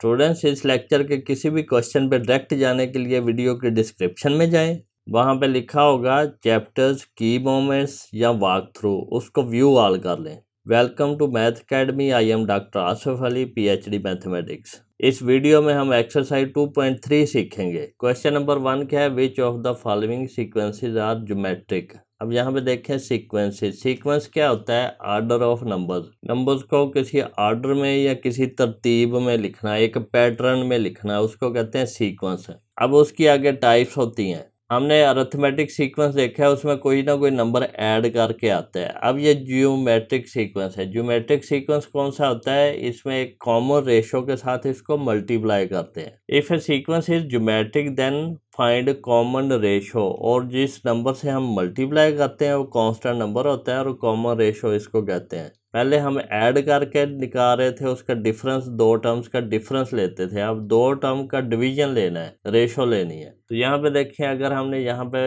Students इस lecture के किसी भी क्वेश्चन पे डायरेक्ट जाने के लिए वीडियो के डिस्क्रिप्शन में जाएं, वहाँ पे लिखा होगा चैप्टर्स की मोमेंट्स या वॉक थ्रू, उसको व्यू ऑल कर लें। Welcome to math academy, I am doctor Asif Ali, PhD mathematics. इस वीडियो में हम एक्सरसाइज 2.3 सीखेंगे। क्वेश्चन नंबर 1 क्या है, which of the following sequences are geometric. अब यहाँ पे देखें सीक्वेंसेस। सीक्वेंस क्या होता है, ऑर्डर ऑफ नंबर्स। नंबर्स को किसी ऑर्डर में या किसी तरतीब में लिखना, एक पैटर्न में लिखना, उसको कहते हैं सीक्वेंस। अब उसकी आगे टाइप्स होती हैं। हमने अरिथमेटिक सीक्वेंस देखा है, उसमें कोई ना कोई नंबर ऐड करके आता है। अब ये ज्योमेट्रिक सीक्वेंस है। ज्योमेट्रिक सीक्वेंस कौन सा होता है, इसमें एक कॉमन रेशो के साथ इसको मल्टीप्लाई करते हैं। If a sequence is geometric then find common ratio, और जिस नंबर से हम मल्टीप्लाई करते हैं वो कांस्टेंट नंबर होता है और कॉमन रेशो इसको कहते हैं। पहले हम ऐड करके निकाल रहे थे, उसका डिफरेंस, दो टर्म्स का डिफरेंस लेते थे। अब दो टर्म का डिवीजन लेना है, रेशो लेनी है। तो यहाँ पे देखें, अगर हमने यहाँ पे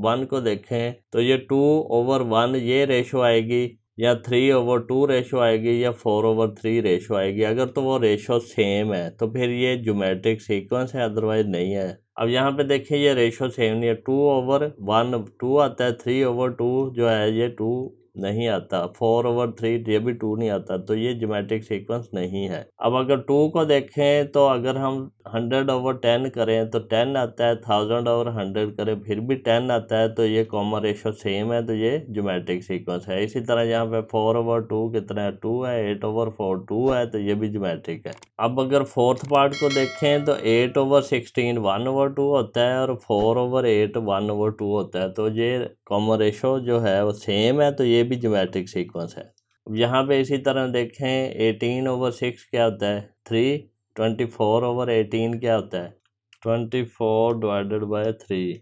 1 को देखें तो ये 2/1 ये रेशो आएगी, या 3/2 रेशो आएगी, या 4/3 रेशो आएगी। अगर तो वो रेशो सेम है तो फिर ये ज्योमेट्रिक सीक्वेंस है, अदरवाइज नहीं है। अब यहाँ पे देखें ये रेशो सेम नहीं है, 2/1 2 आता है, 3/2 जो है ये 2 नहीं आता, 4/3 ये भी 2 नहीं आता, तो ये ज्योमेट्रिक सीक्वेंस नहीं है। अब अगर 2 को देखें तो अगर हम 100/10 करें तो 10 आता है, 1000/100 करें फिर भी 10 आता है, तो ये कॉमन रेशो सेम है, तो ये ज्योमेट्रिक सीक्वेंस है। इसी तरह यहाँ पे 4/2 कितना है, 2 है, 8/4 2 है, तो ये भी ज्योमेट्रिक है। अब अगर फोर्थ पार्ट को देखें तो 8/16 1/2 होता है, और 4/8 1/2 होता है, तो ये कॉमन रेशो जो है वो सेम है, तो ये भी ज्योमेट्रिक सीक्वेंस है। यहाँ पे इसी तरह देखें 18/6 क्या होता है 3, 24/18 क्या होता है 24/3,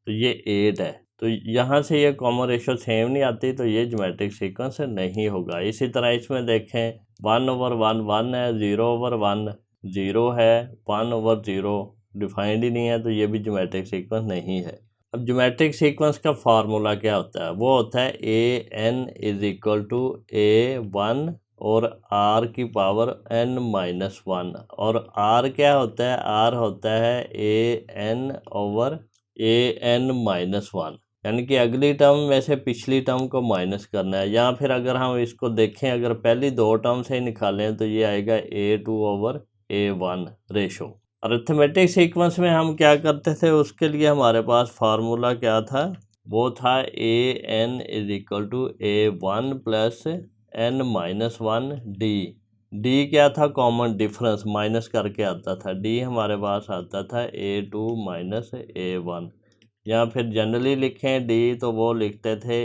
तो ये 8 है। तो यहाँ से ये कॉमन रेशो सेम नहीं आती, तो ये ज्योमेट्रिक सीक्वेंस नहीं होगा। इसी तरह इसमें देखें 1/1 1 है, 0/1 0 है, 1/0 डिफाइंड ही नहीं है, तो ये भी ज्योमेट्रिक सीक्वेंस नहीं है। अब ज्योमेट्रिक सीक्वेंस का फार्मूला क्या होता है, वो होता है an = a1 और r की पावर n-1, और r क्या होता है, r होता है an/an-1, यानी कि अगली टर्म में से पिछली टर्म को माइनस करना है। या फिर अगर हम इसको देखें, अगर पहली दो टर्म से ही निकालें तो ये आएगा a2/a1 रेशो। अरिथमेटिक सीक्वेंस में हम क्या करते थे, उसके लिए हमारे पास फार्मूला क्या था, वो था an = a1 + n-1 d क्या था, कॉमन डिफरेंस माइनस करके आता था, d हमारे पास आता था a2 - a1। या फिर जनरली लिखें d तो वो लिखते थे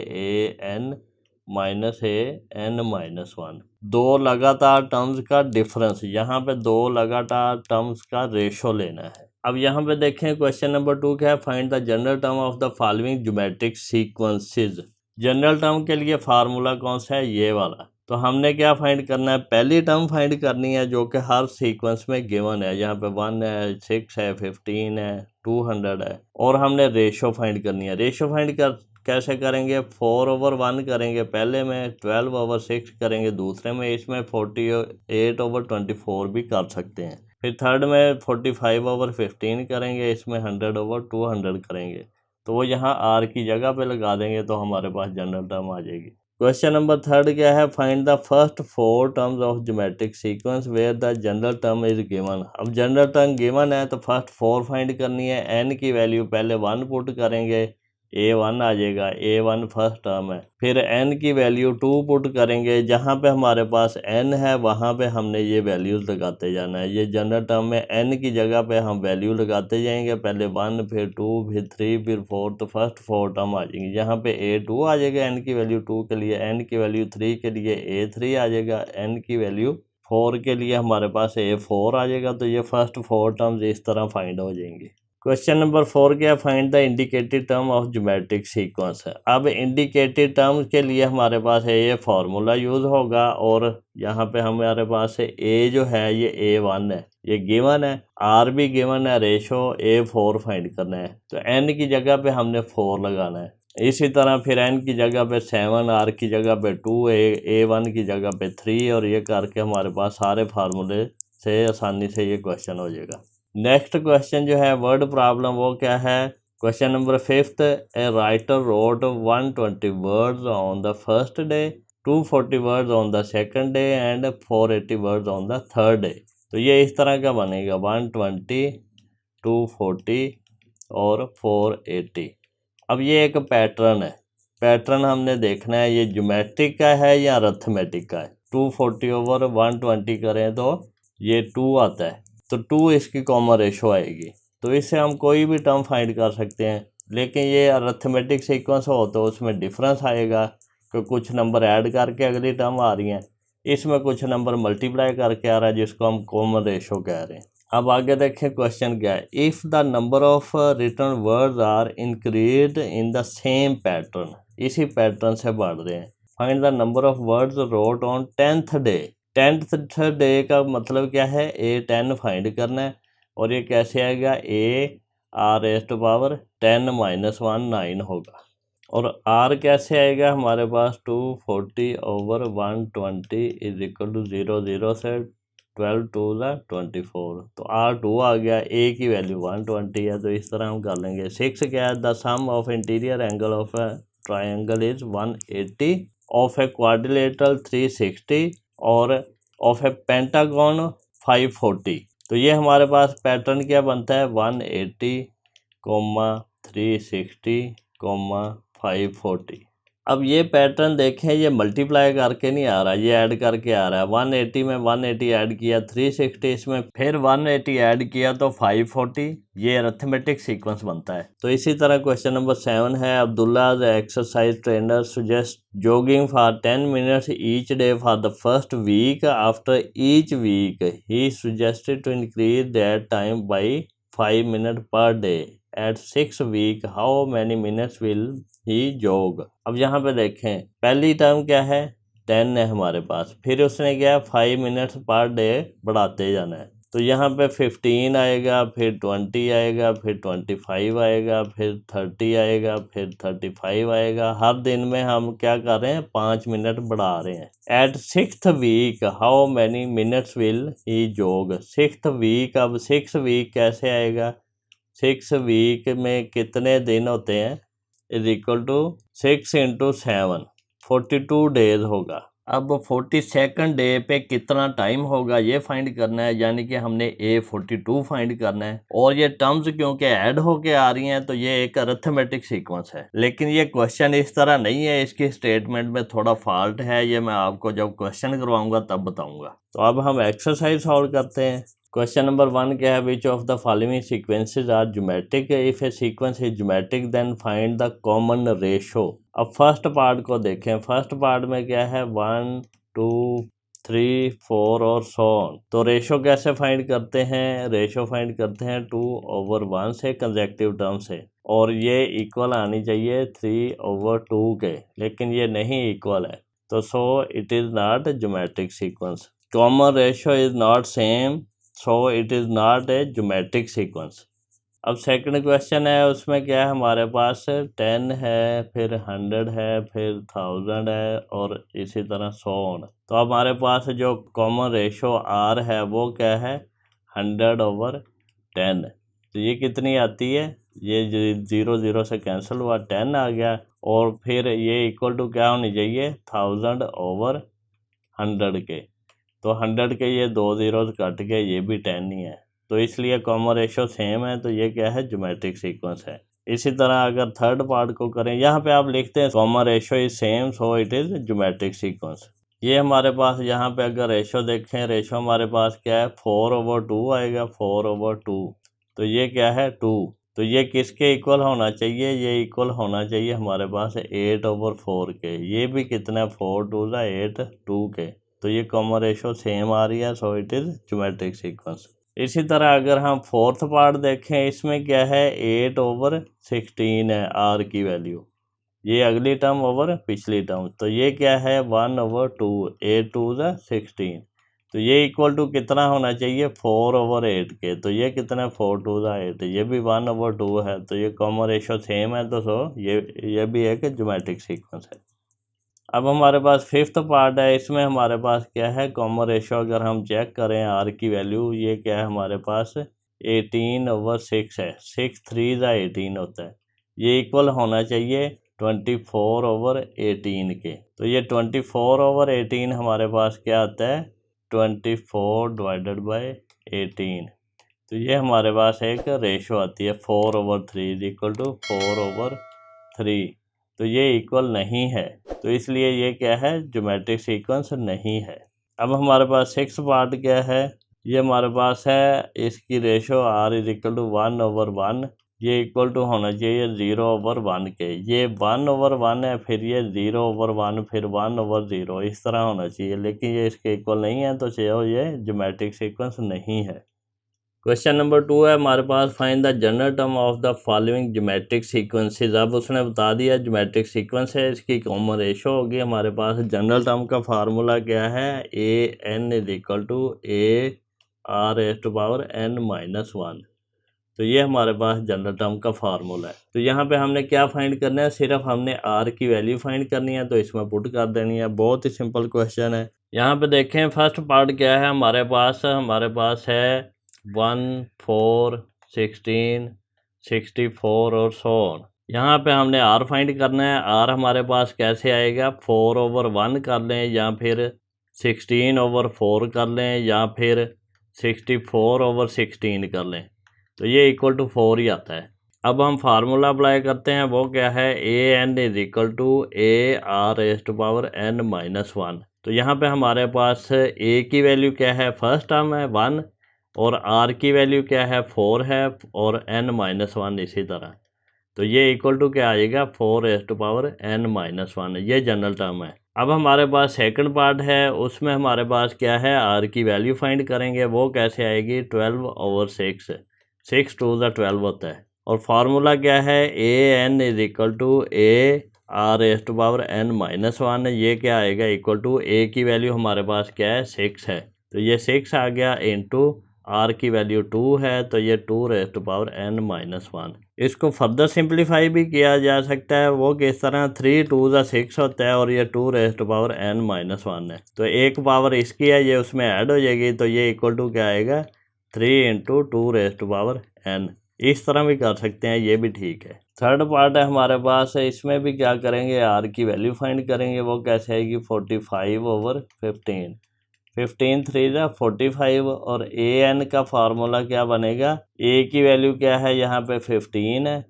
an - an-1। दो लगातार टर्म्स का डिफरेंस, यहाँ पे दो लगातार टर्म्स का रेशो लेना है। अब यहाँ पे देखें क्वेश्चन नंबर 2 क्या है, find the general term of the following geometric sequences. General term के लिए फार्मूला कौन सा है, ये वाला। तो हमने क्या फाइंड करना है, पहली टर्म फाइंड करनी है जो कि हर सीक्वेंस में गिवन है। यहाँ पे 1 है, 6 है, 15 है, 200 है, और हमने रेशो फाइंड करनी है। रेशो फाइंड कैसे करेंगे, 4/1 करेंगे पहले में, 12/6 करेंगे दूसरे में, इसमें 48/24 भी कर सकते हैं। फिर थर्ड में 45/15 करेंगे, इसमें 100/200 करेंगे। तो वो यहाँ r की जगह पे लगा देंगे तो हमारे पास जनरल टर्म आ जाएगी। क्वेश्चन नंबर 3 क्या है, find the first 4 terms of geometric sequence where the general term is given. अब जनरल टर्म गिवन है तो फर्स्ट 4 फाइंड करनी है। n की वैल्यू पहले 1 पुट करेंगे, a1 आ जाएगा, a1 फर्स्ट टर्म है। फिर n की वैल्यू 2 पुट करेंगे, जहाँ पे हमारे पास n है वहाँ पे हमने ये वैल्यूज़ लगाते जाना है। ये जनरल टर्म में n की जगह पे हम वैल्यू लगाते जाएंगे, पहले 1 फिर 2 फिर 3 फिर 4, तो फर्स्ट 4 टर्म आ जाएंगी। यहाँ पे a2 आ जाएगा n की वैल्यू 2 के लिए, n की वैल्यू 3 के लिए a3 आ जाएगा, n की वैल्यू 4 के लिए हमारे पास a4 आ जाएगा। तो ये फर्स्ट 4 टर्म्स इस तरह फाइंड हो जाएंगी। क्वेश्चन नंबर 4 क्या, find the indicated term of geometric sequence है। अब इंडिकेटेड टर्म के लिए हमारे पास है ये फार्मूला यूज़ होगा, और यहाँ पे हमारे पास है a जो है ये a1 है, ये गिवन है, r भी गिवन है, रेशो a4 फाइंड करना है। तो n की जगह पे हमने 4 लगाना है। इसी तरह फिर n की जगह पे 7, r की जगह पे 2, a1 की जगह पे 3, और ये करके हमारे पास सारे फार्मूले से आसानी से ये क्वेश्चन हो जाएगा। नेक्स्ट क्वेश्चन जो है वर्ड प्रॉब्लम वो क्या है, question number 5th, a writer wrote 120 words on the first day, 240 words on the second day and 480 words on the third day. तो ये इस तरह का बनेगा 120, 240 और 480। अब ये एक पैटर्न है, पैटर्न हमने देखना है ये ज्योमेट्रिक का है या अरिथमेटिक का है। 240 ओवर 120 करें तो ये 2 आता है, तो 2 इसकी कॉमन रेशो आएगी, तो इससे हम कोई भी टर्म फाइंड कर सकते हैं। लेकिन ये अरिथमेटिक सीक्वेंस हो तो उसमें डिफरेंस आएगा कि कुछ नंबर ऐड करके अगली टर्म आ रही हैं, इसमें कुछ नंबर मल्टीप्लाई करके आ रहा है जिसको हम कॉमन रेशो कह रहे हैं। अब आगे देखें क्वेश्चन क्या है, if the number of return words are increase in the same pattern, इसी पैटर्न से बढ़ रहे हैं, find the number of words wrote on 10th day. 10th day का मतलब क्या है, A10 फाइंड करना है, और ये कैसे आएगा, A(10 - 1) 9 होगा, और R कैसे आएगा हमारे पास 240 ओवर 120 इज इक्वल टू 0 0 से 12 2 24, तो R2 आ गया, A की वैल्यू 120 है, तो इस तरह हम कर लेंगे। 6 क्या है, the sum of interior angle of a triangle is 180, of a quadrilateral 360 और ऑफ ए पेंटागन 540। तो ये हमारे पास पैटर्न क्या बनता है, 180, 360, 540। अब ये पैटर्न देखें, ये मल्टीप्लाई करके नहीं आ रहा, ये ऐड करके आ रहा है। 180 में 180 ऐड किया, 360 इसमें फिर 180 ऐड किया तो 540, ये अरिथमेटिक सीक्वेंस बनता है। तो इसी तरह क्वेश्चन नंबर 7 है, Abdullah the exercise trainer suggest jogging for 10 minutes each day for the first week, after each week he suggested to increase that time by 5 minute per day, at 6 week how many minutes will he jog. अब यहाँ पे देखें, पहली term क्या है, 10 है हमारे पास, फिर उसने क्या है 5 मिनट्स पर डे बढ़ाते जाना है, तो यहाँ पे 15 आएगा, फिर 20 आएगा, फिर 25 आएगा, फिर 30 आएगा, फिर 35 आएगा। हर दिन में हम क्या कर रहे हैं, 5 मिनट बढ़ा रहे हैं। At 6th week how many minutes will he jog. 6th week, अब 6 वीक कैसे आएगा, 6 वीक में कितने दिन होते हैं, इज इक्वल टू 6 × 7, 42 डेज होगा। अब 42nd डे पे कितना टाइम होगा ये फाइंड करना है, यानी कि हमने A42 फाइंड करना है। और ये टर्म्स क्योंकि ऐड होके आ रही हैं तो ये एक अरिथमेटिक सीक्वेंस है, लेकिन ये क्वेश्चन इस तरह नहीं है, इसकी स्टेटमेंट में थोड़ा फॉल्ट है, ये मैं आपको जब क्वेश्चन करवाऊंगा तब बताऊंगा। तो अब हम एक्सरसाइज सॉल्व करते हैं। क्वेश्चन नंबर 1 क्या है, which of the following sequences are geometric, if a sequence is geometric then find the common ratio. अब फर्स्ट पार्ट को देखें, फर्स्ट पार्ट में क्या है, 1 2 3 4 और सो ऑन। तो रेशो कैसे फाइंड करते हैं, रेशो फाइंड करते हैं 2/1 से, कंसेक्टिव टर्म से, और ये इक्वल आनी चाहिए 3/2 के, लेकिन ये नहीं इक्वल है, तो so it is not geometric sequence. Common ratio is not same, so it is not a geometric sequence. अब सेकंड क्वेश्चन है, उसमें क्या है हमारे पास 10 है, फिर 100 है, फिर 1000 है, और इसी तरह 100 ऑन। तो हमारे पास जो कॉमन रेशो R है वो क्या है, 100/10। तो ये कितनी आती है, ये 0 0 से कैंसिल हुआ, 10 आ गया, और फिर ये इक्वल टू क्या होनी चाहिए, 1000/100 के। तो 100 के ये 2 zeros कट के ये भी 10 ही है, तो इसलिए कॉमन रेशो सेम है, तो ये क्या है, ज्योमेट्रिक सीक्वेंस है। इसी तरह अगर थर्ड पार्ट को करें, यहाँ पे आप लिखते हैं common ratio is same, so it is geometric sequence. ये हमारे पास यहाँ पे अगर रेशो देखें, रेशो हमारे पास क्या है, 4/2 आएगा, 4/2, तो ये क्या है 2, तो ये किसके इक्वल होना चाहिए, ये इक्वल होना चाहिए हमारे पास 8/4 के। ये भी कितना, 4 2 8 2 के, तो ये कॉमन रेशो सेम आ रही है, so it is geometric sequence. इसी तरह अगर हम फोर्थ पार्ट देखें, इसमें क्या है, 8/16 है R की वैल्यू, ये अगली टर्म ओवर पिछली टर्म, तो ये क्या है 1/2, 8 2 16, तो ये इक्वल टू कितना होना चाहिए, 4/8 के, तो ये कितना, 4 2 8, ये भी 1/2 है, तो ये कॉमन रेशो सेम है, तो सो ये भी एक ज्योमेट्रिक सीक्वेंस है। अब हमारे पास फिफ्थ पार्ट है, इसमें हमारे पास क्या है कॉमन रेशो अगर हम चेक करें आर की वैल्यू, ये क्या है हमारे पास 18/6 है, 6 3 18 होता है, ये इक्वल होना चाहिए 24/18 के। तो ये 24/18 हमारे पास क्या आता है 24/18। तो ये हमारे पास एक रेशो आती है 4/3 इक्वल टू 4/3। तो ये इक्वल नहीं है, तो इसलिए ये क्या है ज्योमेट्रिक सीक्वेंस नहीं है। अब हमारे पास सिक्स पार्ट क्या है, ये हमारे पास है इसकी ratio r is equal to 1/1, ये इक्वल टू होना चाहिए 0/1 के। ये 1/1 है, फिर ये 0/1, फिर 1/0, इस तरह होना चाहिए, लेकिन ये इसके इक्वल नहीं है, तो ये ज्योमेट्रिक सीक्वेंस नहीं है। क्वेश्चन नंबर 2 है हमारे पास, find the general term of the following geometric sequences. अब उसने बता दिया ज्योमेट्रिक सीक्वेंस है, इसकी कॉमन रेशो होगी हमारे पास। जनरल टर्म का फार्मूला क्या है, an is equal to AR⁻n-1। तो ये हमारे पास जनरल टर्म का फार्मूला है। तो यहाँ पे हमने क्या फाइंड करना है, सिर्फ हमने r की वैल्यू फाइंड करनी है, तो इसमें पुट कर देनी है। बहुत ही सिंपल क्वेश्चन है। यहाँ पे देखें फर्स्ट पार्ट क्या है हमारे पास है 1 4 16 64 और सो ऑन। यहाँ पे हमने r फाइंड करना है। r हमारे पास कैसे आएगा, 4/1 कर लें, या फिर 16/4 कर लें, या फिर 64/16 कर लें, तो ये इक्वल टू 4 ही आता है। अब हम फार्मूला अप्लाई करते हैं, वो क्या है an is equal to AR⁻n-1। तो यहाँ पे हमारे पास a की वैल्यू क्या है, फर्स्ट टर्म है 1, और r की वैल्यू क्या है 4 है, और n-1 इसी तरह। तो ये इक्वल टू क्या आएगा 4n-1, ये जनरल टर्म है। अब हमारे पास सेकंड पार्ट है, उसमें हमारे पास क्या है r की वैल्यू फाइंड करेंगे, वो कैसे आएगी 12/6, 6 2 12 होता है। और फार्मूला क्या है an is equal to AR⁻n-1, ये क्या आएगा इक्वल टू a की वैल्यू हमारे पास क्या है 6 है, तो ये 6 आ गया, इंटू r की वैल्यू 2 है, तो ये 2n-1। इसको फर्दर सिंप्लीफाई भी किया जा सकता है, वो किस तरह 3 2 6 होता है, और ये 2n-1 है, तो एक पावर इसकी है, ये उसमें ऐड हो जाएगी, तो ये इक्वल टू क्या आएगा 3 × 2n। इस तरह भी कर सकते हैं, ये भी ठीक है। थर्ड पार्ट है हमारे पास, इसमें भी क्या करेंगे r की वैल्यू फाइंड करेंगे, वो कैसे आएगी 45/15, 15 3 45, और an का फार्मूला क्या बनेगा, a की वैल्यू क्या है यहाँ पे 15 है,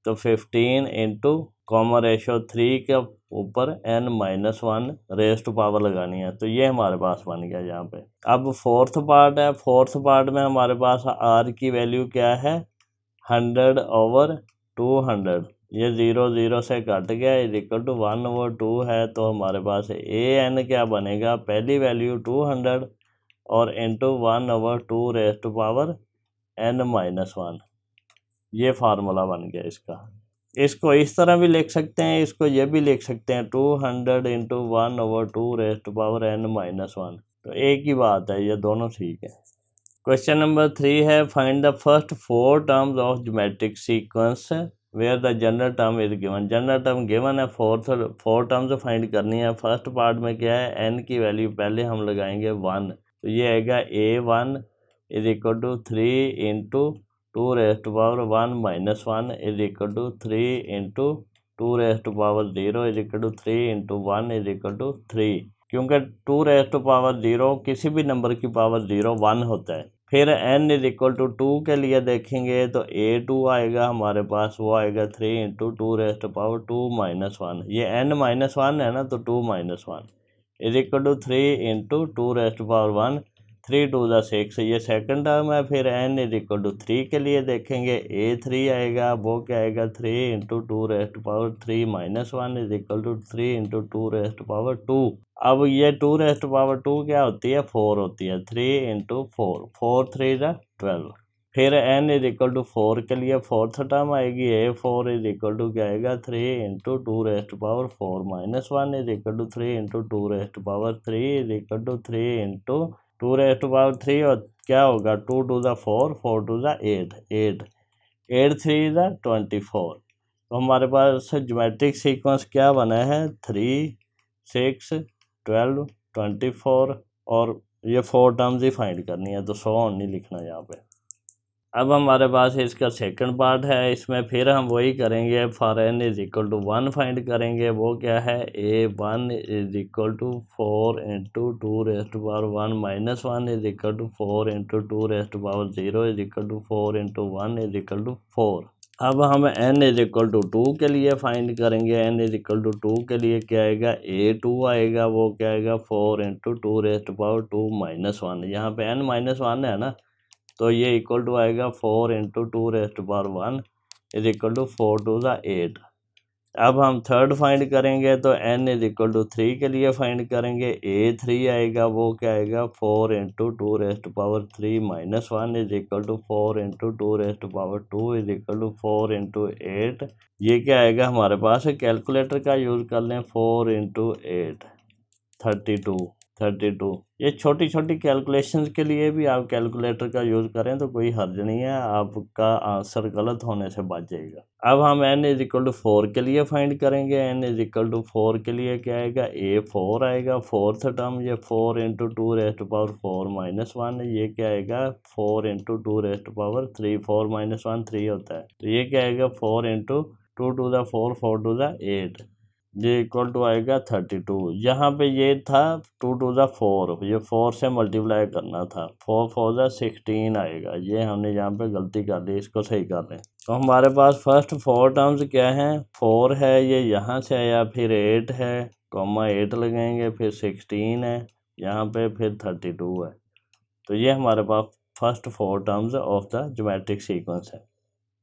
तो 15 इंटू कॉमन रेशो 3 के ऊपर n-1 रेस्ट टू पावर लगानी है, तो ये हमारे पास बन गया यहाँ पे। अब फोर्थ पार्ट है, फोर्थ पार्ट में हमारे पास r की वैल्यू क्या है 100/200, ये 0 0 से कट गया, इज इक्वल टू 1/2 है, तो हमारे पास an क्या बनेगा, पहली वैल्यू 200 और into 1/2 rest to power n-1, ये फार्मूला बन गया इसका। इसको इस तरह भी लिख सकते हैं, इसको ये भी लिख सकते हैं 200 into 1/2 rest to power n-1, तो एक ही बात है, ये दोनों ठीक है। क्वेश्चन नंबर 3 है, find the first 4 terms of geometric sequence where the general term is given. General term given है, 4 टर्म्स फाइंड करनी है। फर्स्ट पार्ट में क्या है, n की वैल्यू पहले हम लगाएंगे 1, तो ये आएगा a1 is equal to 3 into 2 raised to power 1-1 is equal to 3 into 2 raised to power 0 is equal to 3 into 1 is equal to 3, क्योंकि 2 रेस्ट टू पावर 0 किसी भी नंबर की पावर 0 1 होता है। फिर n इज इक्वल टू 2 के लिए देखेंगे, तो a2 आएगा हमारे पास, वो आएगा 3 इंटू 2 रेस्ट टू पावर 2-1, ये n-1 है ना, तो 2-1 is equal to 3 into 2 raised to power 1, 3 2 6, ये सेकंड टर्म है। फिर n इज इक्वल टू 3 के लिए देखेंगे, a3 आएगा, वो क्या आएगा 3 into 2 raised to power 3-1 is equal to 3 into 2 raised to power 2। अब ये 2 रेस्ट टू पावर 2 क्या होती है 4 होती है, 3 इंटू 4, 4 3 12। फिर n इज इक्वल टू 4 के लिए फोर्थ टर्म आएगी, a4 इज इक्वल टू क्या आएगा 3 into 2 raised to power 4-1 is equal to 3 into 2 raised to power 3 is equal to 3 into 2 raised to power 3, और क्या होगा 2 2 4, 4 2 8, 8 3 24। तो हमारे पास ज्योमेट्रिक सीक्वेंस क्या बना है 3 6, 12, 24 और ये 4 टर्म्स ही फाइंड करनी है, तो 100 नहीं लिखना यहाँ पे। अब हमारे पास इसका सेकंड पार्ट है, इसमें फिर हम वही करेंगे, for n is equal to 1 find करेंगे। वो क्या है, a1 is equal to 4 into 2 raise to power 1 minus 1 is equal to 4 into 2 raise to power 0 is equal to 4 into 1 is equal to 4। अब हम n इज इक्वल टू 2 के लिए find करेंगे। n is equal to 2 के लिए क्या आएगा, a2 आएगा, वो क्या आएगा 4 into 2 raise to power 2 minus 1। यहाँ पे n माइनस 1 है ना, तो ये इक्वल टू आएगा 4 into 2 raise to power 1 is equal to 4 to the 8। अब हम थर्ड फाइंड करेंगे, तो n इज इक्वल टू 3 के लिए फाइंड करेंगे। a3 आएगा, वो क्या आएगा 4 into 2 raise to power 3 minus 1 is equal to 4 into 2 raise to power 2 is equal to 4 into 8। ये क्या आएगा हमारे पास, कैलकुलेटर का यूज़ कर लें, 4 इंटू 8 32। ये छोटी छोटी कैलकुलेशंस के लिए भी आप कैलकुलेटर का यूज़ करें तो कोई हर्ज नहीं है, आपका आंसर गलत होने से बच जाएगा। अब हम n इज इक्वल टू 4 के लिए फाइंड करेंगे। n इज इक्वल टू 4 के लिए क्या आएगा, a4 आएगा, फोर्थ टर्म, ये 4 into 2 raise to power 4 minus 1, ये क्या आएगा 4 into 2 raise to power 3, 4 minus 1 3 होता है, तो ये क्या आएगा 4 into 2 to the 4, 4 to the 8, ये इक्वल टू आएगा 32। यहाँ पे ये था 2 टू द 4, ये 4 से मल्टीप्लाई करना था, 4 4 द 16 आएगा, ये हमने यहाँ पे गलती कर ली, इसको सही कर लें। तो हमारे पास फर्स्ट 4 टर्म्स क्या हैं, 4 है, ये यहाँ से आया, फिर 8 है, कॉमा 8 लगाएंगे, फिर 16 है यहाँ पे, फिर 32 है। तो ये हमारे पास first 4 terms of the geometric sequence है।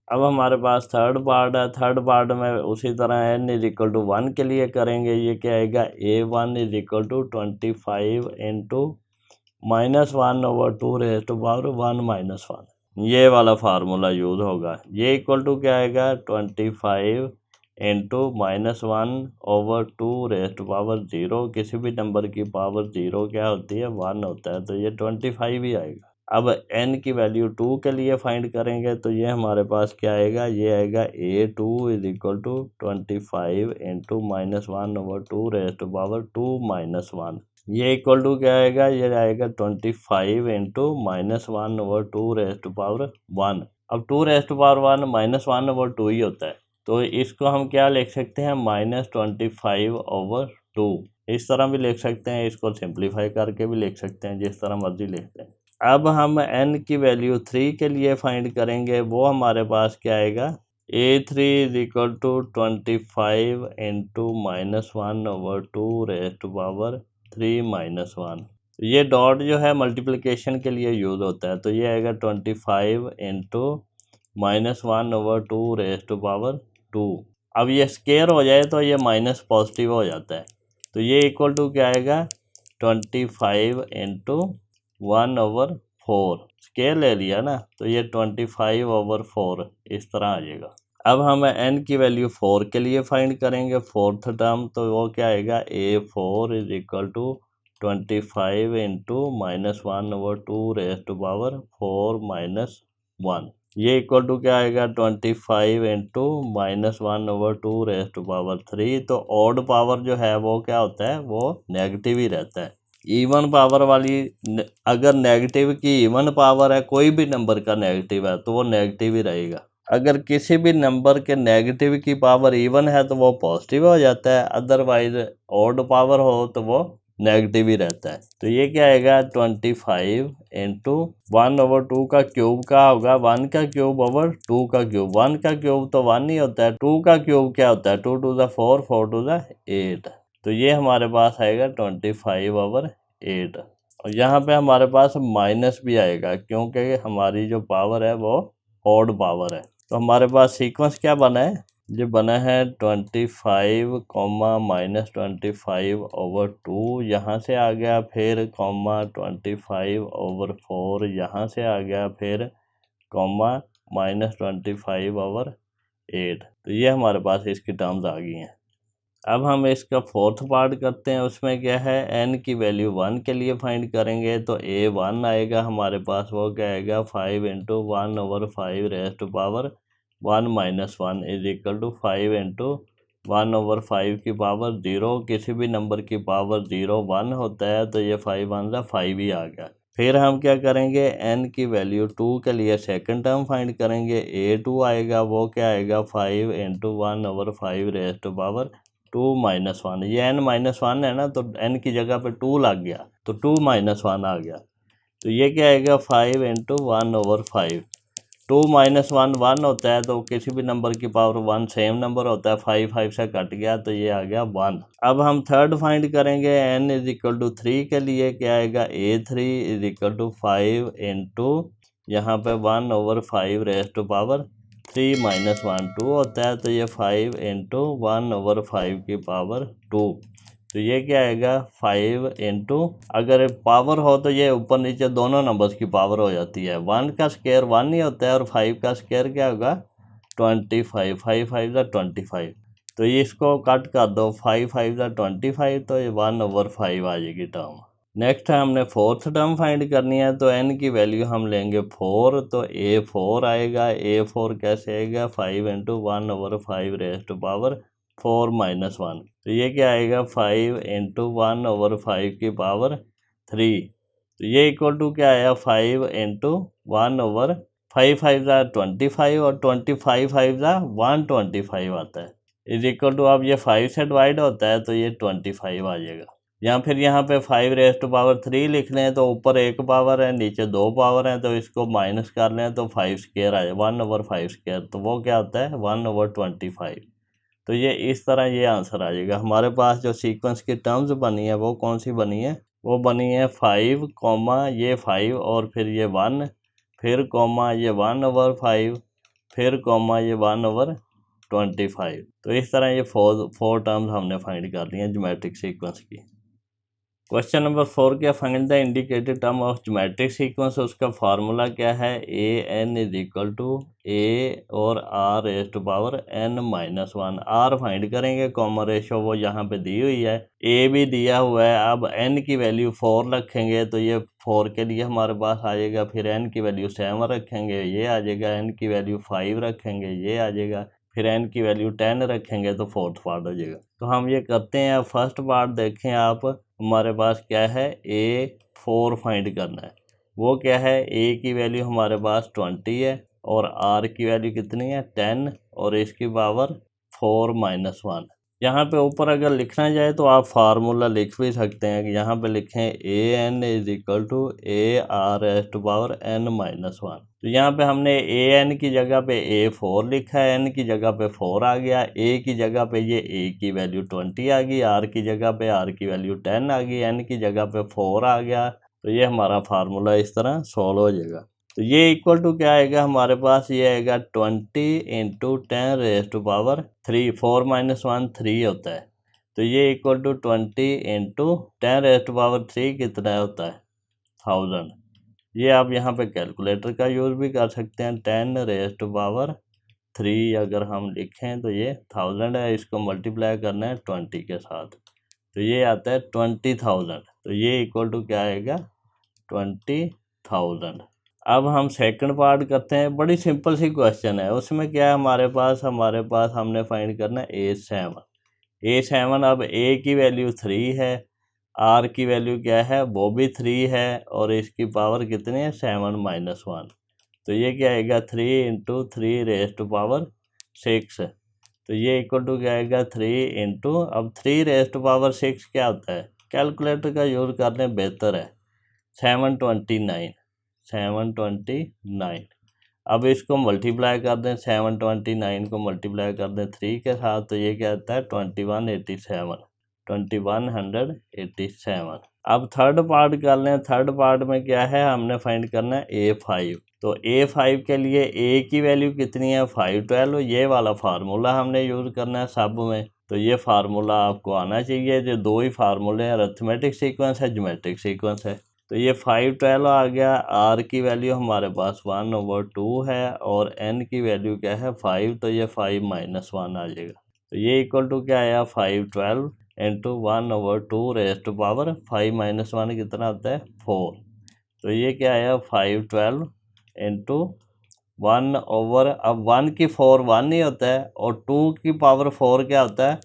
अब हमारे पास थर्ड पार्ट है। थर्ड पार्ट में उसी तरह n इज इक्वल टू 1 के लिए करेंगे। ये क्या आएगा, a1 is equal to 25 into minus 1 over 2 raise to power 1 minus 1, ये वाला फार्मूला यूज़ होगा। ये इक्वल टू क्या आएगा 25 into minus 1 over 2 raise to power 0, किसी भी नंबर की पावर 0 क्या होती है 1 होता है, तो ये 25 ही आएगा। अब n की वैल्यू 2 के लिए फाइंड करेंगे, तो ये हमारे पास क्या आएगा, ये आएगा a2 is equal to 25 into minus 1 over 2 raise to power 2 minus 1, ये इक्वल टू क्या आएगा, ये आएगा 25 into minus 1 over 2 raise to power 1। अब 2 raise to power 1 minus 1 over 2 ही होता है, तो इसको हम क्या लिख सकते हैं, माइनस 25 ओवर 2, इस तरह भी लिख सकते हैं, इसको सिंप्लीफाई करके भी लिख सकते हैं, जिस तरह मर्जी लिखते हैं। अब हम n की वैल्यू 3 के लिए फाइंड करेंगे। वो हमारे पास क्या आएगा, a3 is equal to 25 into minus 1 over 2 raise to power 3 minus 1, ये डॉट जो है मल्टीप्लिकेशन के लिए यूज़ होता है, तो ये आएगा 25 into minus 1 over 2 raise to power 2। अब ये स्केयर हो जाए तो ये माइनस पॉजिटिव हो जाता है, तो ये इक्वल टू क्या आएगा 25 इंटू 1 ओवर 4, स्केयर ले लिया ना, तो ये 25 ओवर 4 इस तरह आ जाएगा। अब हम n की वैल्यू 4 के लिए फाइंड करेंगे, फोर्थ टर्म, तो वो क्या आएगा, a4 is equal to 25 into minus 1 over 2 raise to power 4 minus 1, ये इक्वल टू क्या आएगा 25 into minus 1 over 2 raise to power 3। तो ऑड पावर जो है वो क्या होता है, वो नेगेटिव ही रहता है। इवन पावर वाली, अगर नेगेटिव की इवन पावर है, कोई भी नंबर का नेगेटिव है तो वो नेगेटिव ही रहेगा। अगर किसी भी नंबर के नेगेटिव की पावर इवन है तो वो पॉजिटिव हो जाता है, अदरवाइज ऑड पावर हो तो वो नेगेटिव ही रहता है। तो ये क्या आएगा 25 इंटू 1 ओवर 2 का क्यूब का होगा 1 का क्यूब ओवर 2 का क्यूब, 1 का क्यूब तो 1 ही होता है, 2 का क्यूब क्या होता है 2 टू द 4, 4 टू द 8, तो ये हमारे पास आएगा 25 ओवर 8। और यहाँ पे हमारे पास माइनस भी आएगा क्योंकि हमारी जो पावर है वो ऑड पावर है। तो हमारे पास सीक्वेंस क्या बना है, ये बना है 25 कॉमा माइनस 25 ओवर 2 यहाँ से आ गया, फिर कॉमा 25 ओवर 4 यहाँ से आ गया, फिर कॉमा माइनस 25 ओवर 8। तो ये हमारे पास इसकी टर्म्स आ गई हैं। अब हम इसका फोर्थ पार्ट करते हैं। उसमें क्या है, n की वैल्यू 1 के लिए फाइंड करेंगे, तो a1 आएगा हमारे पास, वो क्या आएगा 5 into 1 over 5 raise to power 1 minus 1 is equal to 5 into 1/5 की पावर 0, किसी भी नंबर की पावर 0 1 होता है तो ये 5 1 5 ही आ गया। फिर हम क्या करेंगे, n की वैल्यू 2 के लिए सेकंड टर्म फाइंड करेंगे। a2 आएगा, वो क्या आएगा 5 × 1/5 रेज़ टू पावर 2 - 1। ये n - 1 है ना, तो n की जगह पे 2 लग गया तो 2 - 1 आ गया। तो ये क्या आएगा 5 × 1/5। 2 - 1 1 होता है, तो किसी भी नंबर की पावर 1 सेम नंबर होता है, 5 5 से कट गया तो ये आ गया 1। अब हम थर्ड फाइंड करेंगे n = 3 के लिए। क्या आएगा a3 = 5 × यहाँ पे 1/5 रेज़ टू पावर 3 - 1 2 होता है, तो ये 5 × 1/5 की पावर 2। तो ये क्या आएगा 5 × अगर पावर हो तो ये ऊपर नीचे दोनों नंबर्स की पावर हो जाती है। 1 का स्क्वायर 1 ही होता है और 5 का स्क्वायर क्या होगा 25। 5 5 25। तो ये इसको कट कर दो, 5 5 25, तो ये 1/5 आ जाएगी टर्म। नेक्स्ट है हमने फोर्थ टर्म फाइंड करनी है, तो n की वैल्यू हम लेंगे 4, तो a4 आएगा। a4 कैसे आएगा 5 × 1/5 रेज़ टू पावर 4 - 1। तो ये क्या आएगा 5 × 1/5 की पावर 3। तो ये इक्वल टू क्या आया 5 × 1/5 5 25 और 25 5 125 आता है। इज इक्वल टू, अब ये 5 से डिवाइड होता है तो ये 25 आ जाएगा। या फिर यहाँ पे 5 रेज़ टू पावर 3 लिख लें, तो ऊपर 1 पावर है नीचे 2 पावर है, तो इसको माइनस कर लें तो 5 स्क्वायर आ जाए 1/5 स्क्वायर, तो वो क्या होता है 1/25। तो ये इस तरह ये आंसर आ जाएगा। हमारे पास जो सीक्वेंस की टर्म्स बनी है वो कौन सी बनी है, वो बनी है 5, ये 5 और फिर ये 1, फिर कॉमा ये 1/5, फिर ये 1/25। तो इस तरह ये फोर टर्म्स हमने फाइंड कर ली हैं ज्योमेट्रिक सीक्वेंस की। क्वेश्चन नंबर 4 क्या, find the indicated term of geometric sequence. उसका फार्मूला क्या है, an = a और r raise to power n - 1। r find करेंगे, कॉमन रेशो वो यहाँ पे दी हुई है, a भी दिया हुआ है। अब n की वैल्यू 4 रखेंगे तो ये 4 के लिए हमारे पास आ जाएगा, फिर n की वैल्यू 7 रखेंगे ये आ जाएगा, n की वैल्यू 5 रखेंगे ये आ जाएगा, फिर n की वैल्यू 10 रखेंगे तो फोर्थ पार्ट हो जाएगा। तो हम ये करते हैं। फर्स्ट पार्ट देखें आप, हमारे पास क्या है a4 फाइंड करना है। वो क्या है, a की वैल्यू हमारे पास 20 है और r की वैल्यू कितनी है 10 और इसकी पावर 4 - 1। यहाँ पे ऊपर अगर लिखना जाए तो आप फार्मूला लिख भी सकते हैं कि यहाँ पे लिखें an = a r raise to power n - 1। तो यहाँ पे हमने an की जगह पे a4 लिखा है, n की जगह पे 4 आ गया, a की जगह पे ये a की वैल्यू 20 आ गई, r की जगह पे r की वैल्यू 10 आ गई, n की जगह पे 4 आ गया। तो ये हमारा फार्मूला इस तरह सॉल्व हो जाएगा। तो ये इक्वल टू क्या आएगा हमारे पास, ये आएगा 20 × 10 रेज़ टू पावर 3। 4 - 1 3 होता है, तो ये equal to 20 × 10 raise to power 3 कितना होता है 1000। ये आप यहाँ पे कैलकुलेटर का यूज़ भी कर सकते हैं। 10 रेज़ टू पावर 3 अगर हम लिखें तो ये 1000 है, इसको मल्टीप्लाई करना है 20 के साथ, तो ये आता है 20,000। तो ये इक्वल टू क्या आएगा 20,000। अब हम सेकंड पार्ट करते हैं। बड़ी सिंपल सी क्वेश्चन है, उसमें क्या है हमारे पास हमने फाइंड करना है a7। अब a की वैल्यू 3 है, r की वैल्यू क्या है वो भी 3 है और इसकी पावर कितनी है 7 - 1। तो ये क्या आएगा 3 × 3 रेज़ टू पावर 6। तो ये इक्वल टू क्या आएगा 3 × अब 3 रेज़ टू पावर 6 क्या होता है, कैलकुलेटर का यूज़ करने बेहतर है, 729। अब इसको मल्टीप्लाई कर दें, 729 को मल्टीप्लाई कर दें 3 के साथ, तो ये क्या आता है 2187। अब थर्ड पार्ट कर लें। थर्ड पार्ट में क्या है, हमने फाइंड करना है a5। तो a5 के लिए a की वैल्यू कितनी है 512, ये वाला फार्मूला हमने यूज़ करना है सब में। तो ये फार्मूला आपको आना चाहिए, जो दो ही फार्मूले हैं, अरिथमेटिक सीक्वेंस है ज्योमेट्रिक सीक्वेंस है। तो ये 512 आ गया। r की वैल्यू हमारे पास 1/2 है और n की वैल्यू क्या है 5, तो ये 5 - 1 आ जाएगा। तो ये इक्वल टू क्या आया 512 × 1/2 रेज़ टू पावर 5 - 1 कितना होता है 4। तो ये क्या आया 512 × अब 1 की 4 1 ही होता है, और 2 की पावर 4 क्या होता है,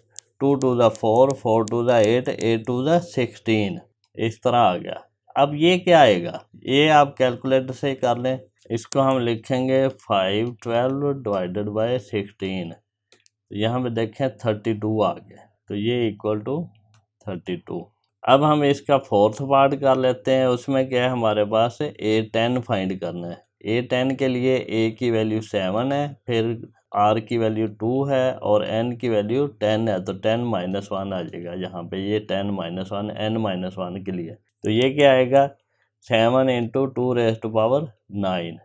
2 to the 4, 4 to the 8, 8 to the 16, इस तरह आ गया। अब ये क्या आएगा, ये आप कैलकुलेटर से कर लें। इसको हम लिखेंगे 512 डिवाइडेड बाय 16, यहाँ पे देखें 32 आ गया, तो ये इक्वल टू 32। अब हम इसका फोर्थ पार्ट कर लेते हैं। उसमें क्या है, हमारे पास A10 फाइंड करना है। A10 के लिए A की वैल्यू 7 है, फिर R की वैल्यू 2 है, और N की वैल्यू 10 है, तो 10 माइनस 1 आ जाएगा यहाँ पे। ये 10 माइनस 1 N माइनस 1 के लिए, तो ये क्या आएगा, 7 इंटू 2 रेज़ टू पावर 9,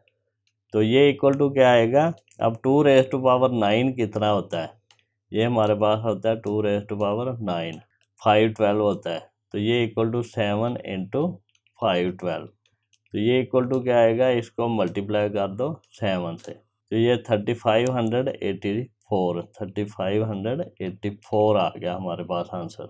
तो ये इक्वल टू क्या आएगा। अब 2 रेज़ टू पावर 9 कितना होता है, ये हमारे पास होता है 2 रेज़ टू पावर 9, 512 होता है, तो ये इक्वल टू 7 इंटू 512, तो ये इक्वल टू क्या आएगा, इसको मल्टीप्लाई कर दो 7 से, तो ये 3584 आ गया हमारे पास आंसर।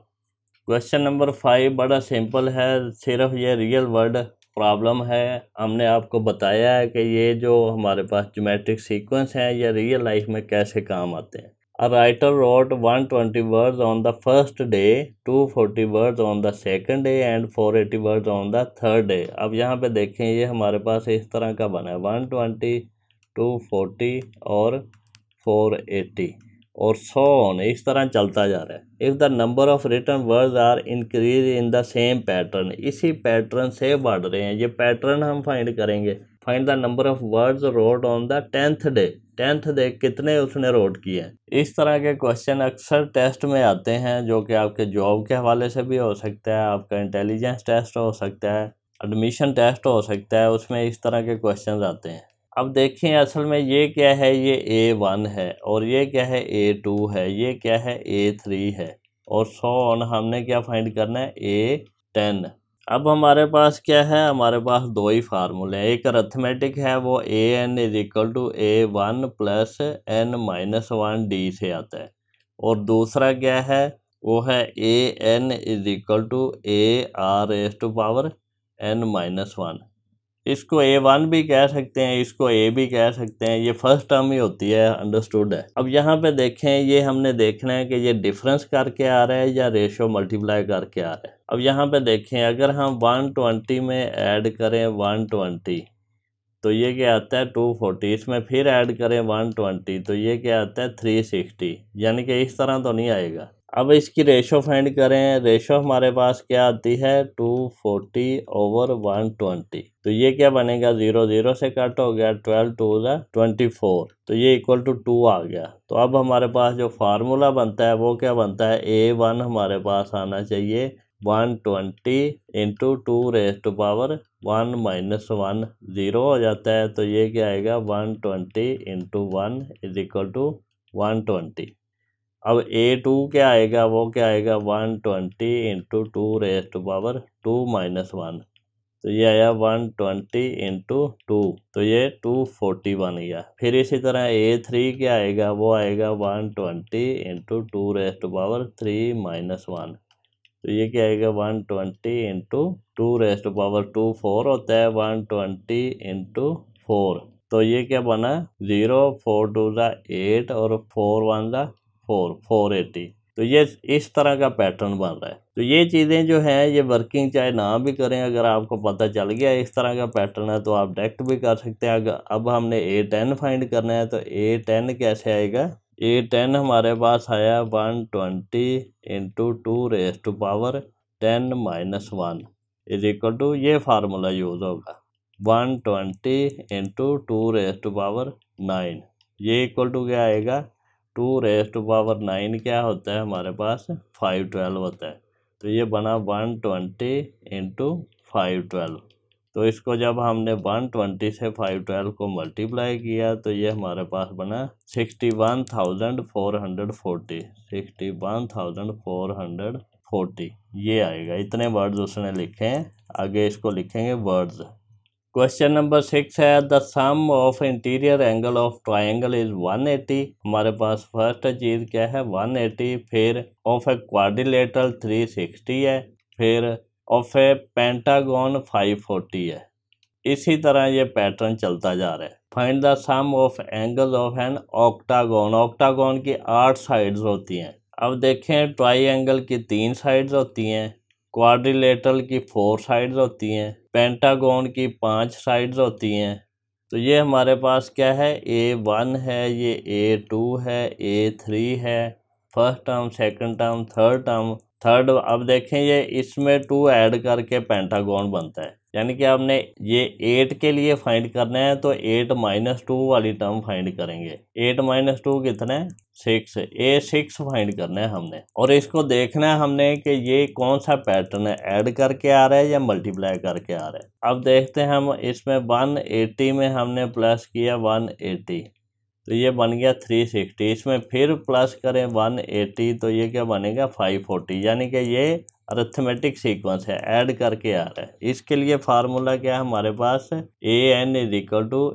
क्वेश्चन नंबर 5 बड़ा सिंपल है, सिर्फ ये रियल वर्ड प्रॉब्लम है। हमने आपको बताया है कि ये जो हमारे पास ज्योमेट्रिक सीक्वेंस है ये रियल लाइफ में कैसे काम आते हैं। A writer wrote 120 words on the first day, 240 words on the second day and 480 words on the third day। अब यहाँ पे देखें, ये हमारे पास इस तरह का बना है, 120, 240 और 480 और सो ऑन, इस तरह चलता जा रहा है। If the number of written words are increase in the same pattern, इसी पैटर्न से बढ़ रहे हैं, ये पैटर्न हम फाइंड करेंगे। Find the number of words wrote on the 10th day, 10th day कितने उसने रोड किए हैं। इस तरह के क्वेश्चन अक्सर टेस्ट में आते हैं, जो कि आपके जॉब के हवाले से भी हो सकता है, आपका इंटेलिजेंस टेस्ट हो सकता है, एडमिशन टेस्ट हो सकता है, उसमें इस तरह के क्वेश्चन आते हैं। अब देखें असल में ये क्या है, ये A1 है, और ये क्या है A2 है, ये क्या है A3 है, और सो ऑन हमने क्या फाइंड करना है, A10। अब हमारे पास क्या है, हमारे पास दो ही फार्मूले हैं। एक अर्थमेटिक है, वो AN is equal to A1 plus N minus 1 D से आता है, और दूसरा क्या है, वो है AN is equal to AR raise to power N minus 1। इसको A1 भी कह सकते हैं, इसको A भी कह सकते हैं, ये फर्स्ट टर्म ही होती है, अंडरस्टूड है। अब यहाँ पे देखें, ये हमने देखना है कि ये डिफरेंस करके आ रहा है या रेशो मल्टीप्लाई करके आ रहा है। अब यहाँ पे देखें, अगर हम 120 में ऐड करें 120, तो ये क्या आता है 240, इसमें फिर ऐड करें 120, तो ये क्या आता है 360, यानी कि इस तरह तो नहीं आएगा। अब इसकी रेशो फाइंड करें, रेशो हमारे पास क्या आती है 240 ओवर 120, तो ये क्या बनेगा, 0 0 से कट हो गया, 12 टू द 24, तो ये इक्वल टू 2 आ गया। तो अब हमारे पास जो फार्मूला बनता है वो क्या बनता है, A1 हमारे पास आना चाहिए 120 into 2 raise to power 1 minus 1, 0 हो जाता है, तो ये क्या आएगा 120 इंटू 1 इज इक्वल टू 120। अब A2 क्या आएगा, वो क्या आएगा 120 into 2 raise to power 2 minus 1, तो ये आया 120 इंटू 2, तो ये 240 बन गया। फिर इसी तरह A3 क्या आएगा, वो आएगा 120 into 2 raise to power 3 minus 1, तो ये क्या आएगा 120 इंटू 2 रेज़ टू पावर 2 4 होता है, 120 इंटू 4, तो ये क्या बना 0 4 टू द 8 और 4 1 द 4 480, तो ये इस तरह का पैटर्न बन रहा है। तो ये चीज़ें जो हैं ये वर्किंग चाहे ना भी करें, अगर आपको पता चल गया इस तरह का पैटर्न है तो आप डायरेक्ट भी कर सकते हैं। अगर अब हमने A10 फाइंड करना है, तो A10 कैसे आएगा, A10 हमारे पास आया 120 into 2 raise to power 10 minus 1 is equal to, ये फार्मूला यूज़ होगा 120 इंटू 2 रेज़ टू पावर 9, ये इक्वल टू क्या आएगा 2 रेज़ टू पावर 9 क्या होता है हमारे पास 512 होता है, तो ये बना 120 इंटू 512। तो इसको जब हमने 120 से 512 को मल्टीप्लाई किया तो ये हमारे पास बना 61,440, 61,440 ये आएगा। इतने वर्ड्स उसने लिखे हैं, आगे इसको लिखेंगे वर्ड्स। क्वेश्चन नंबर 6 है, the sum of interior angle of triangle is 180। हमारे पास फर्स्ट चीज़ क्या है 180, फिर ऑफ ए क्वाड्रिलेटरल 360 है, फिर ऑफ ए पेंटागन 540 है। इसी तरह ये पैटर्न चलता जा रहा है। Find the sum of angles of an octagon. Octagon की 8 साइड्स होती हैं। अब देखें ट्राइंगल की 3 साइड्स होती हैं, क्वाड्रिलेटरल की 4 साइड्स होती हैं, पेंटागोन की 5 साइड्स होती हैं। तो ये हमारे पास क्या है, A1 है, ये A2 है, A3 है, first term, second term, third term. Third अब देखें ये इसमें 2 ऐड करके पेंटागोन बनता है, यानी कि आपने ये 8 के लिए फाइंड करना है तो 8 - 2 वाली टर्म फाइंड करेंगे। 8 - 2 कितना है, 6। A6 फाइंड करना है हमने, और इसको देखना है हमने कि ये कौन सा पैटर्न है, ऐड करके आ रहा है या मल्टीप्लाई करके आ रहा है। अब देखते हैं हम इसमें 180 में हमने प्लस किया 180, तो ये बन गया 360। इसमें फिर प्लस करें 180 तो ये क्या बनेगा 540, यानी कि ये अरिथमेटिक सीक्वेंस है, ऐड करके आ रहा है। इसके लिए फार्मूला क्या है हमारे पास, AN =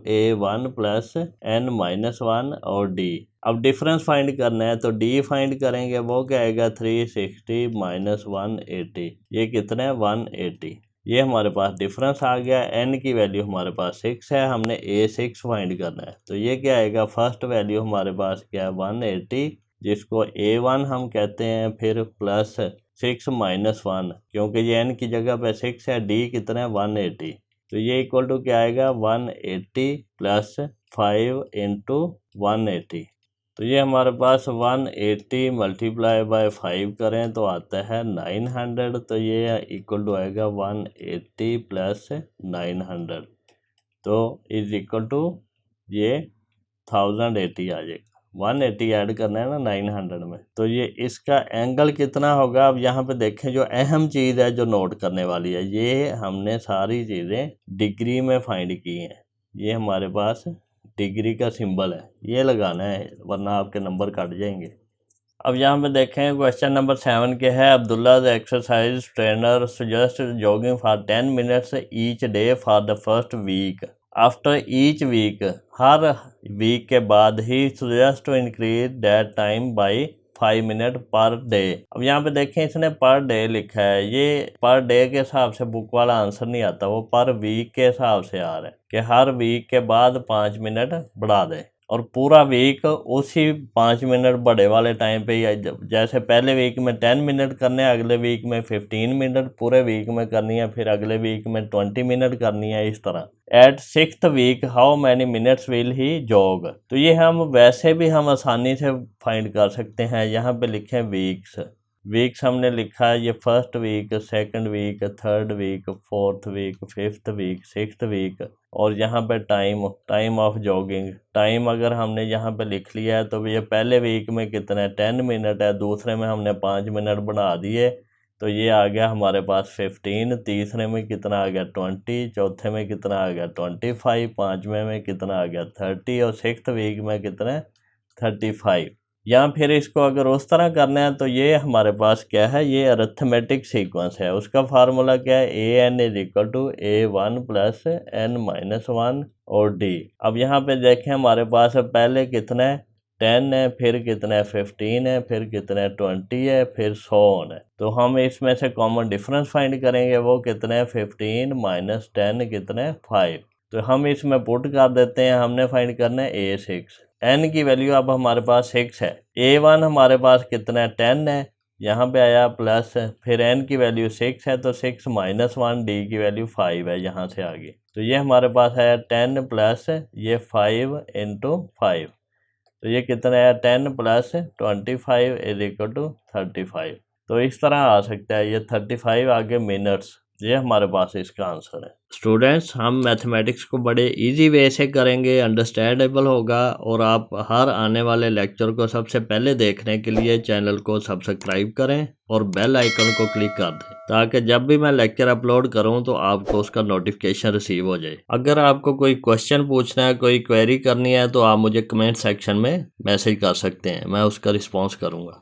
A1 + N-1 और D। अब डिफरेंस फाइंड करना है तो D फाइंड करेंगे, वो क्या आएगा 360 - 180, ये कितना है 180। ये हमारे पास डिफरेंस आ गया। N की वैल्यू हमारे पास 6 है, हमने A6 फाइंड करना है, तो ये क्या आएगा, फर्स्ट वैल्यू हमारे पास क्या है 180, जिसको A1 हम कहते हैं, फिर प्लस 6 - 1, क्योंकि ये N की जगह पे 6 है, D कितना है 180, तो ये इक्वल टू क्या आएगा 180 + 5 × 180। तो ये हमारे पास 180 × 5 करें तो आता है 900, तो ये इक्वल टू आएगा 180 + 900, तो इज इक्वल टू ये 1080 आ जाएगा। 180 ऐड करना है ना 900 में, तो ये इसका एंगल कितना होगा। अब यहाँ पे देखें, जो अहम चीज़ है जो नोट करने वाली है, ये हमने सारी चीज़ें डिग्री में फाइंड की हैं। ये हमारे पास डिग्री का सिंबल है, ये लगाना है, वरना आपके नंबर कट जाएंगे। अब यहाँ पे देखें क्वेश्चन नंबर 7 के है, Abdullah's exercise trainer suggest jogging for 10 minutes each day for the first week. After each week, हर वीक के बाद ही suggest to increase that time by 5 minute per day. अब यहाँ पे देखें इसने पर डे लिखा है, ये पर डे के हिसाब से बुक वाला आंसर नहीं आता, वो पर वीक के हिसाब से आ रहा है कि हर वीक के बाद 5 मिनट बढ़ा दे, और पूरा वीक उसी 5 मिनट बड़े वाले टाइम पे ही, जैसे पहले वीक में 10 मिनट करने हैं, अगले वीक में 15 मिनट पूरे वीक में करनी है, फिर अगले वीक में 20 मिनट करनी है, इस तरह। At 6th week how many minutes will he jog. तो ये हम वैसे भी हम आसानी से फाइंड कर सकते हैं। यहाँ पे लिखे वीक्स, वीक्स हमने लिखा है, ये first week, second week, third week, fourth week, fifth week, sixth week, और यहाँ पे टाइम ऑफ जॉगिंग, टाइम अगर हमने यहाँ पे लिख लिया है तो ये पहले वीक में कितना है 10 मिनट है, दूसरे में हमने 5 मिनट बढ़ा दिए, तो ये आ गया हमारे पास 15, तीसरे में कितना आ गया 20, चौथे में कितना आ गया 25, पाँचवें में कितना आ गया 30, और सिक्स्थ वीक में कितना 35। या फिर इसको अगर उस तरह करना है तो ये हमारे पास क्या है, ये अरिथमेटिक सीक्वेंस है। उसका फार्मूला क्या है, AN = A1 + N-1 और D। अब यहाँ पे देखें हमारे पास पहले कितना है 10 है, फिर कितना है 15 है, फिर कितना है 20 है, फिर 100 है। तो हम इसमें से कॉमन डिफरेंस फाइंड करेंगे, वो कितना है 15 - 10 कितना है 5। तो हम इसमें पुट कर देते हैं, हमने फाइंड करना है A6। N की वैल्यू अब हमारे पास 6 है, A1 हमारे पास कितना है 10 है, यहाँ पे आया प्लस, फिर N की वैल्यू 6 है, तो 6 - 1, D की वैल्यू 5 है यहाँ से आगे। तो ये हमारे पास है 10 प्लस ये 5 × 5, तो ये कितना है 10 + 25 = 35। तो इस तरह आ सकता है, ये 35 आगे मिनट्स, ये हमारे पास इसका आंसर है। स्टूडेंट्स, हम मैथमेटिक्स को बड़े इजी वे से करेंगे, अंडरस्टैंडेबल होगा, और आप हर आने वाले लेक्चर को सबसे पहले देखने के लिए चैनल को सब्सक्राइब करें और बेल आइकन को क्लिक कर दें, ताकि जब भी मैं लेक्चर अपलोड करूं तो आपको उसका नोटिफिकेशन रिसीव हो जाए। अगर आपको कोई क्वेश्चन पूछना है, कोई क्वेरी करनी है, तो आप मुझे कमेंट सेक्शन में मैसेज कर सकते हैं, मैं उसका रिस्पॉन्स करूँगा।